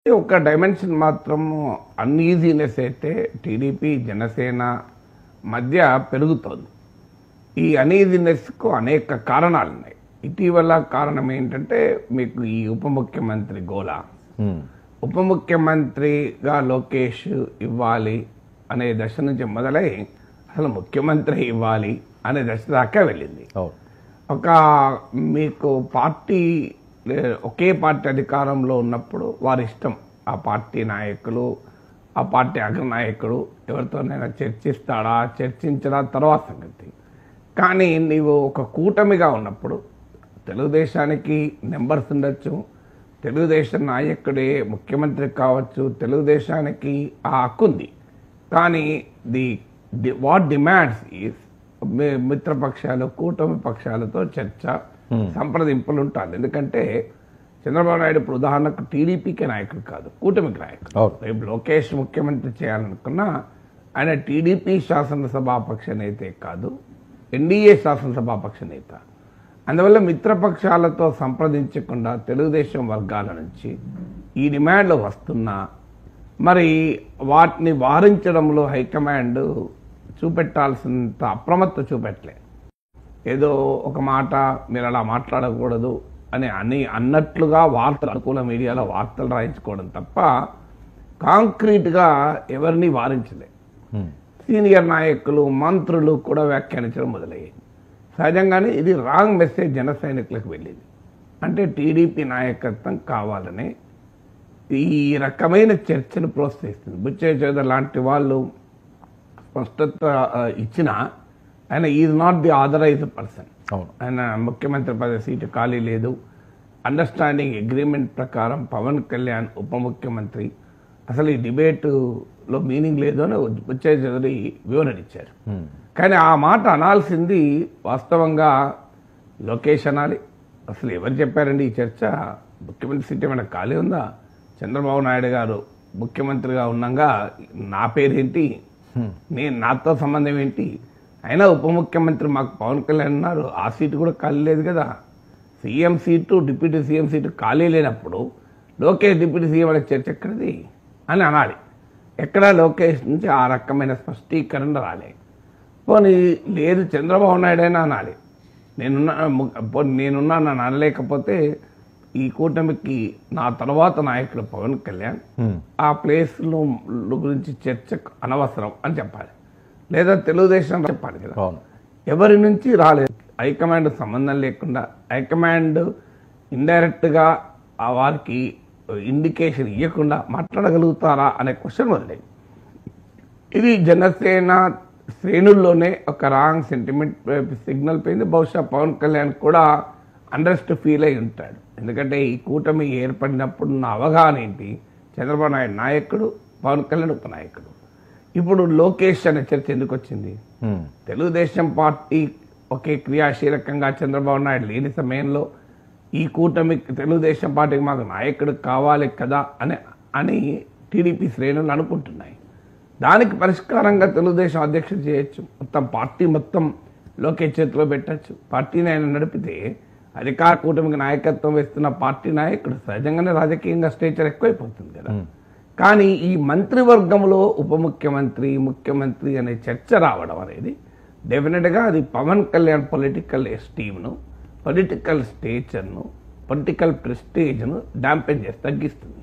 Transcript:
ఒక డైమెన్షన్ మాత్రం అన్ఈజీనెస్ అయితే టీడీపీ జనసేన మధ్య పెరుగుతోంది. ఈ అన్ఈజీనెస్కు అనేక కారణాలు ఉన్నాయి. ఇటీవల కారణం ఏంటంటే మీకు ఈ ఉప ముఖ్యమంత్రి గోలా, ఉప ముఖ్యమంత్రిగా లోకేష్ ఇవ్వాలి అనే దశ నుంచి మొదలై అసలు ముఖ్యమంత్రి ఇవ్వాలి అనే దశ దాకా వెళ్ళింది. ఒక మీకు పార్టీ ఒకే పార్టీ అధికారంలో ఉన్నప్పుడు వారి ఇష్టం, ఆ పార్టీ నాయకులు, ఆ పార్టీ అగ్రనాయకుడు ఎవరితోనైనా చర్చిస్తాడా చర్చించడా తర్వాత సంగతి. కానీ నీవు ఒక కూటమిగా ఉన్నప్పుడు తెలుగుదేశానికి నెంబర్స్ ఉండొచ్చు, తెలుగుదేశం నాయకుడే ముఖ్యమంత్రి కావచ్చు, తెలుగుదేశానికి ఆ హక్కు ఉంది. కానీ వాట్ డిమాండ్స్ ఈస్ మిత్రపక్షాలు కూటమి పక్షాలతో చర్చ సంప్రదింపులు ఉంటారు. ఎందుకంటే చంద్రబాబు నాయుడు ఇప్పుడు ఉదాహరణకు టీడీపీకి నాయకుడు కాదు, కూటమికి నాయకుడు. రేపు లోకేష్ ముఖ్యమంత్రి చేయాలనుకున్నా ఆయన టీడీపీ శాసనసభాపక్ష నేతే కాదు, ఎన్డీఏ శాసనసభాపక్ష నేత. అందువల్ల మిత్రపక్షాలతో సంప్రదించకుండా తెలుగుదేశం వర్గాల నుంచి ఈ డిమాండ్లు వస్తున్నా మరి వాటిని వారించడంలో హైకమాండ్ చూపెట్టాల్సినంత అప్రమత్త చూపెట్టలే. ఏదో ఒక మాట మీరు అలా మాట్లాడకూడదు అని అన్నట్లుగా వార్తలు, అనుకూల మీడియాలో వార్తలు రాయించుకోవడం తప్ప కాంక్రీట్గా ఎవరిని వారించలే. సీనియర్ నాయకులు, మంత్రులు కూడా వ్యాఖ్యానించడం మొదలయ్యాయి. సహజంగానే ఇది రాంగ్ మెసేజ్ జన సైనికులకు వెళ్ళింది. అంటే టీడీపీ నాయకత్వం కావాలని ఈ రకమైన చర్చను ప్రోత్సహిస్తుంది. బుచ్చయ్య చౌదరి లాంటి వాళ్ళు స్పష్టత ఇచ్చినా ఆయన is not the authorised person. ఆయన ముఖ్యమంత్రి పదవి సీటు ఖాళీ లేదు, అండర్స్టాండింగ్ అగ్రిమెంట్ ప్రకారం పవన్ కళ్యాణ్ ఉప ముఖ్యమంత్రి, అసలు ఈ డిబేటులో మీనింగ్ లేదు అని బుచ్చయ్య చౌదరి వివరణ ఇచ్చారు. కానీ ఆ మాట అనాల్సింది వాస్తవంగా లోకేష్ అనాలి. అసలు ఎవరు చెప్పారండి ఈ చర్చ? ముఖ్యమంత్రి సీట్ ఏమైనా ఖాళీ ఉందా? చంద్రబాబు నాయుడు గారు ముఖ్యమంత్రిగా ఉన్నాగా నా పేరేంటి, నాతో సంబంధం ఏంటి? అయినా ఉప ముఖ్యమంత్రి మాకు పవన్ కళ్యాణ్ ఉన్నారు, ఆ సీటు కూడా ఖాళీ లేదు కదా. CM seat, deputy CM seat ఖాళీ లేనప్పుడు లోకేష్ డిప్యూటీ సీఎం అనే చర్చ ఎక్కడిది అని అనాలి. ఎక్కడా లోకేష్ నుంచి ఆ రకమైన స్పష్టీకరణ రాలే. పోనీ లేదు చంద్రబాబు నాయుడు అయినా అనాలి, నేనున్నా నన్ను అనలేకపోతే ఈ కూటమికి నా తర్వాత నాయకుడు పవన్ కళ్యాణ్, ఆ ప్లేస్లో గురించి చర్చ అనవసరం అని చెప్పాలి. లేదా తెలుగుదేశం చెప్పాలి కదా. ఎవరి నుంచి రాలేదు, హైకమాండ్ సంబంధం లేకుండా హైకమాండ్ ఇండైరెక్ట్గా వారికి ఇండికేషన్ ఇవ్వకుండా మాట్లాడగలుగుతారా అనే క్వశ్చన్ మొదలైంది. ఇది జనసేన శ్రేణుల్లోనే ఒక రాంగ్ సెంటిమెంట్ సిగ్నల్ పోయింది. బహుశా పవన్ కళ్యాణ్ కూడా అండర్స్ట్ ఫీల్ అయి ఉంటాడు. ఎందుకంటే ఈ కూటమి ఏర్పడినప్పుడు ఉన్న అవగాహన ఏంటి, చంద్రబాబు నాయుడు నాయకుడు, పవన్ కళ్యాణ్ ఉప నాయకుడు. ఇప్పుడు లోకేష్ అనే చర్చ ఎందుకు వచ్చింది? తెలుగుదేశం పార్టీ ఒకే క్రియాశీలకంగా చంద్రబాబు నాయుడు లేని సమయంలో ఈ కూటమికి తెలుగుదేశం పార్టీకి మాకు నాయకుడు కావాలి కదా అని టీడీపీ శ్రేణులు అనుకుంటున్నాయి. దానికి పరిష్కారంగా తెలుగుదేశం అధ్యక్షుడు చేయొచ్చు, మొత్తం పార్టీ మొత్తం లోకేష్ చేతిలో పెట్టచ్చు. పార్టీని ఆయన నడిపితే అధికార కూటమికి నాయకత్వం వేస్తున్న పార్టీ నాయకుడు సహజంగానే రాజకీయంగా స్టేచర్ ఎక్కువైపోతుంది కదా. కానీ ఈ మంత్రివర్గంలో ఉప ముఖ్యమంత్రి, ముఖ్యమంత్రి అనే చర్చ రావడం అనేది డెఫినెట్గా అది పవన్ కళ్యాణ్ పొలిటికల్ ఎస్టీమ్ను, పొలిటికల్ స్టేచర్ను, పొలిటికల్ ప్రెస్టేజ్ను డాంపెన్ చేసి తగ్గిస్తుంది.